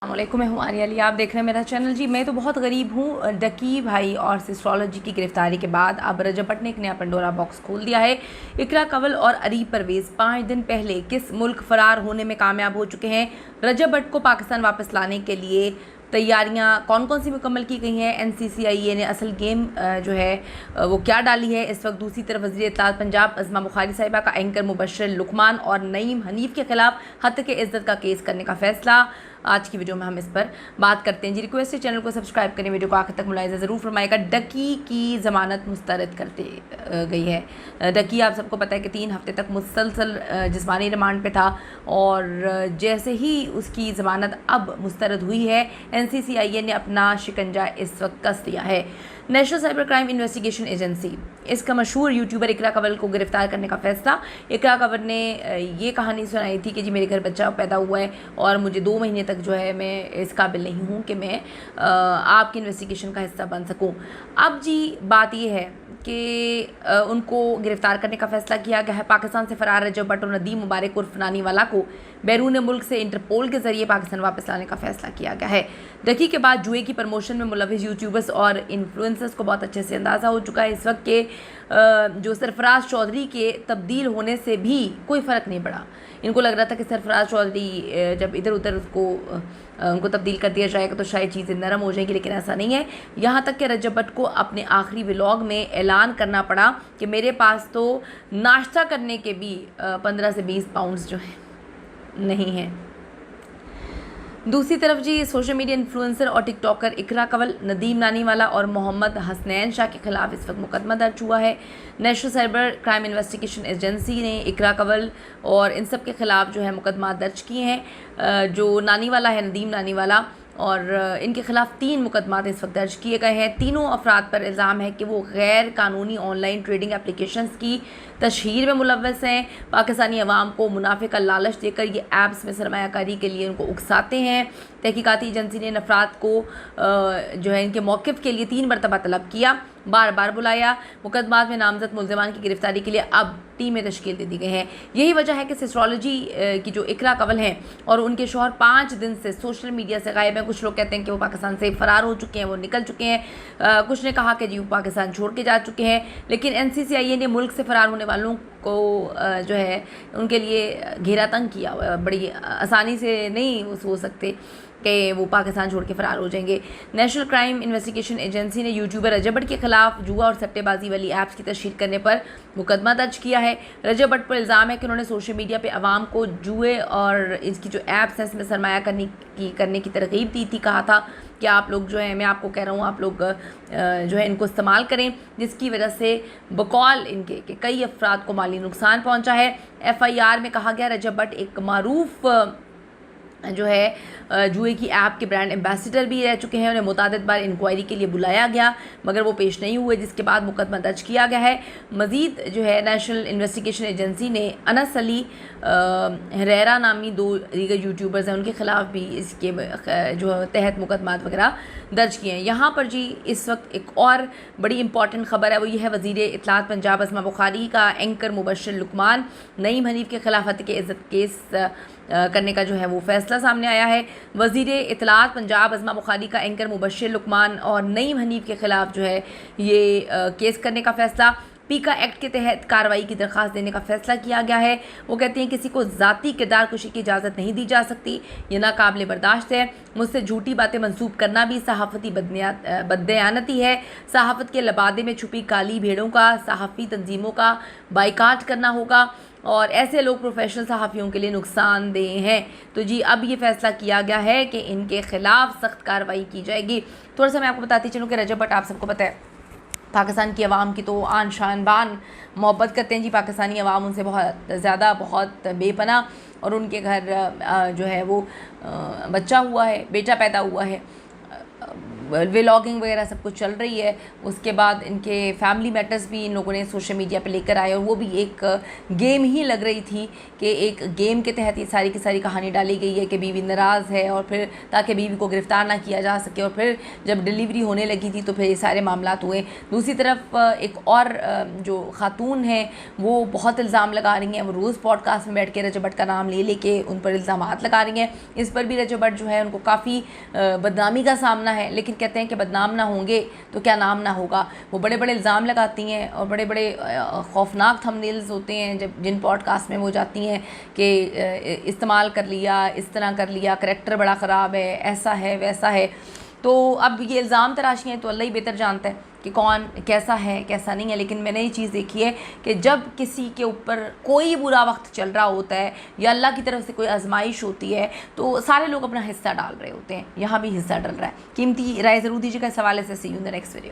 अस्सलामुअलैकुम, मैं हूँ आर्या अली। आप देख रहे हैं मेरा चैनल। जी, मैं तो बहुत गरीब हूँ। डकी भाई और सिस्ट्रोलॉजी की गिरफ्तारी के बाद अब रजब भट्ट ने एक नया पंडोरा बॉक्स खोल दिया है। इकरा कंवल और अरीब परवेज़ 5 दिन पहले किस मुल्क फ़रार होने में कामयाब हो चुके हैं? रजब भट्ट को पाकिस्तान वापस लाने के लिए तैयारियां कौन कौन सी मुकम्मल की गई हैं? NCCIA ने असल गेम जो है वो क्या डाली है इस वक्त? दूसरी तरफ वज़ीर इत्तलात पंजाब अज़मा बुखारी साहिबा का एंकर मुबश्शिर लुकमान और नईम हनीफ के खिलाफ हत्या के इज़्ज़त का केस करने का फैसला। आज की वीडियो में हम इस पर बात करते हैं। जी, रिक्वेस्ट है चैनल को सब्सक्राइब करें, वीडियो को आखिर तक मुलाहिज़ा ज़रूर फरमाएगा। डकी की ज़मानत मुस्तरद कर दी गई है। डकी आप सबको पता है कि 3 हफ्ते तक मुसलसल जिस्मानी रिमांड पे था और जैसे ही उसकी ज़मानत अब मुस्तरद हुई है, NCCIA ने अपना शिकंजा इस वक्त कस दिया है। National cyber crime investigation agency इसका मशहूर यूट्यूबर इकरा कंवल को गिरफ्तार करने का फैसला। इकरा कंवल ने ये कहानी सुनाई थी कि जी मेरे घर बच्चा पैदा हुआ है और मुझे 2 महीने तक जो है मैं इस काबिल नहीं हूँ कि मैं आपकी इन्वेस्टिगेशन का हिस्सा बन सकूँ। अब जी बात ये है कि उनको गिरफ्तार करने का फैसला किया गया है। पाकिस्तान से फ़रार रजब भट्ट और नदीम मुबारक उर्फ नानीवाला को बैरून मुल्क से इंटरपोल के ज़रिए पाकिस्तान वापस लाने का फैसला किया गया है। डकी के बाद जुए की प्रमोशन में मुलविस यूट्यूबर्स और इन्फ्लुएंसर्स को बहुत अच्छे से अंदाज़ा हो चुका है इस वक्त के जो सरफराज चौधरी के तब्दील होने से भी कोई फ़र्क नहीं पड़ा। इनको लग रहा था कि सरफराज चौधरी जब इधर उधर उनको तब्दील कर दिया जाएगा तो शायद चीज़ें नरम हो जाएंगी, लेकिन ऐसा नहीं है। यहाँ तक कि रजब भट्ट को अपने आखिरी व्लॉग में ऐलान करना पड़ा कि मेरे पास तो नाश्ता करने के भी 15 से 20 पाउंड्स जो हैं नहीं हैं। दूसरी तरफ जी सोशल मीडिया इन्फ्लुएंसर और टिकटॉकर इकरा कंवल, नदीम नानीवाला और मोहम्मद हसनैन शाह के खिलाफ इस वक्त मुकदमा दर्ज हुआ है। National cyber crime investigation agency ने इकरा कंवल और इन सब के खिलाफ जो है मुकदमा दर्ज किए हैं। जो नानीवाला है, नदीम नानीवाला, और इनके खिलाफ 3 मुकदमा इस वक्त दर्ज किए गए हैं। तीनों अफराद पर इल्ज़ाम है कि वो गैर कानूनी ऑनलाइन ट्रेडिंग एप्लीकेशंस की तशहीर में मुलव्वस हैं। पाकिस्तानी अवाम को मुनाफे का लालच देकर ये ऐप्स में सरमायाकारी के लिए उनको उकसाते हैं। तहकीकाती एजेंसी ने इन अफराद को जो है इनके मौक़िफ़ के लिए 3 मरतबा तलब किया, बार बार बुलाया। मुकदमात में नामजद मुल्ज़िमान की गिरफ्तारी के लिए अब टीमें तश्कील दे दी गई हैं। यही वजह है कि सिस्ट्रोलॉजी की जो इकरा कंवल हैं और उनके शौहर 5 दिन से सोशल मीडिया से गायब हैं। कुछ लोग कहते हैं कि वो पाकिस्तान से फ़रार हो चुके हैं, वो निकल चुके हैं। कुछ ने कहा कि जी वो पाकिस्तान छोड़ के जा चुके हैं, लेकिन NCCIA ने मुल्क से फ़रार होने वालों को जो है उनके लिए घेरा तंग किया हुआ है। बड़ी आसानी से नहीं वो सोच सकते कि वो पाकिस्तान छोड़ के फ़रार हो जाएंगे। नेशनल क्राइम इन्वेस्टिगेशन एजेंसी ने यूट्यूबर रजब भट्ट के खिलाफ जुआ और सट्टेबाजी वाली ऐप्स की तशहीर करने पर मुकदमा दर्ज किया है। रजब भट्ट पर इल्ज़ाम है कि उन्होंने सोशल मीडिया पे आवाम को जुए और इसकी जो ऐप्स हैं इसमें सरमाया करने की तरगीब दी थी। कहा था कि आप लोग जो है, मैं आपको कह रहा हूँ, आप लोग जो है इनको इस्तेमाल करें, जिसकी वजह से बकौल इनके कि कई अफराद को माली नुकसान पहुँचा है। FIR में कहा गया रजब भट्ट एक मारूफ जो है जुए की ऐप के ब्रांड एम्बेसडर भी रह चुके हैं। उन्हें मुतादिद बार इंक्वायरी के लिए बुलाया गया मगर वो पेश नहीं हुए, जिसके बाद मुकदमा दर्ज किया गया है। मज़ीद जो है नेशनल इन्वेस्टिगेशन एजेंसी ने अनस अली हरेरा नामी 2 दीगर यूट्यूबर्स हैं, उनके खिलाफ भी इसके जो तहत मुकदमात वगैरह दर्ज किए हैं। यहाँ पर जी इस वक्त एक और बड़ी इंपॉर्टेंट ख़बर है, वो ये है वज़ीर इत्तलात पंजाब अज़मा बुखारी का एंकर मुबश्शिर लुकमान नईम हनीफ के खिलाफ हत्या के इज़्ज़त केस करने का जो है वो फैसला सामने आया है। वज़ीर इत्तलात पंजाब अज़मा बुखारी का एंकर मुबश्शिर लुकमान और नईम हनीफ के खिलाफ जो है ये केस करने का फैसला पीका एक्ट के तहत कार्रवाई की दरख्वास्त देने का फैसला किया गया है। वो कहते हैं किसी को ज़ाती किरदार कुशी की इजाज़त नहीं दी जा सकती, ये नाकाबिले बर्दाश्त है। मुझसे झूठी बातें मंसूब करना भी सहाफ़ती बददयानती है। सहाफ़त के लबादे में छुपी काली भेड़ों का सहाफ़ी तंजीमों का बाइकाट करना होगा और ऐसे लोग प्रोफेशनल सहाफ़ियों के लिए नुकसानदेह हैं। तो जी अब ये फ़ैसला किया गया है कि इनके ख़िलाफ़ सख्त कार्रवाई की जाएगी। थोड़ा सा मैं आपको बताती चलूँ कि रजब भट्ट आप सबको पता है पाकिस्तान की आवाम की तो आन शान बान मोहब्बत करते हैं जी। पाकिस्तानी आवाम उनसे बहुत ज़्यादा, बहुत बेपनाह, और उनके घर जो है वो बच्चा हुआ है, बेटा पैदा हुआ है। व्लॉगिंग वगैरह सब कुछ चल रही है। उसके बाद इनके फैमिली मैटर्स भी इन लोगों ने सोशल मीडिया पे लेकर आए और वो भी एक गेम ही लग रही थी कि एक गेम के तहत ये सारी की सारी कहानी डाली गई है कि बीवी नाराज़ है और फिर ताकि बीवी को गिरफ़्तार ना किया जा सके, और फिर जब डिलीवरी होने लगी थी तो फिर ये सारे मामलात हुए। दूसरी तरफ एक और जो खातून है वो बहुत इल्ज़ाम लगा रही हैं, वो रोज़ पॉडकास्ट में बैठ के रजब भट्ट का नाम ले लेके उन पर इल्ज़ामात लगा रही हैं। इस पर भी रजब भट्ट जो है उनको काफ़ी बदनामी का सामना है, लेकिन कहते हैं कि बदनाम ना होंगे तो क्या नाम ना होगा। वो बड़े बड़े इल्ज़ाम लगाती हैं और बड़े बड़े खौफनाक थंबनेल्स होते हैं जब जिन पॉडकास्ट में वो जाती हैं कि इस्तेमाल कर लिया, इस तरह कर लिया, करैक्टर बड़ा ख़राब है, ऐसा है वैसा है। तो अब ये इल्ज़ाम तराशी हैं तो अल्लाह ही बेहतर जानता है कि कौन कैसा है कैसा नहीं है। लेकिन मैंने ये चीज़ देखी है कि जब किसी के ऊपर कोई बुरा वक्त चल रहा होता है या अल्लाह की तरफ से कोई आजमाइश होती है तो सारे लोग अपना हिस्सा डाल रहे होते हैं। यहाँ भी हिस्सा डल रहा है। कीमती राय ज़रूर दीजिएगा इस हवाले से। See you in the next video.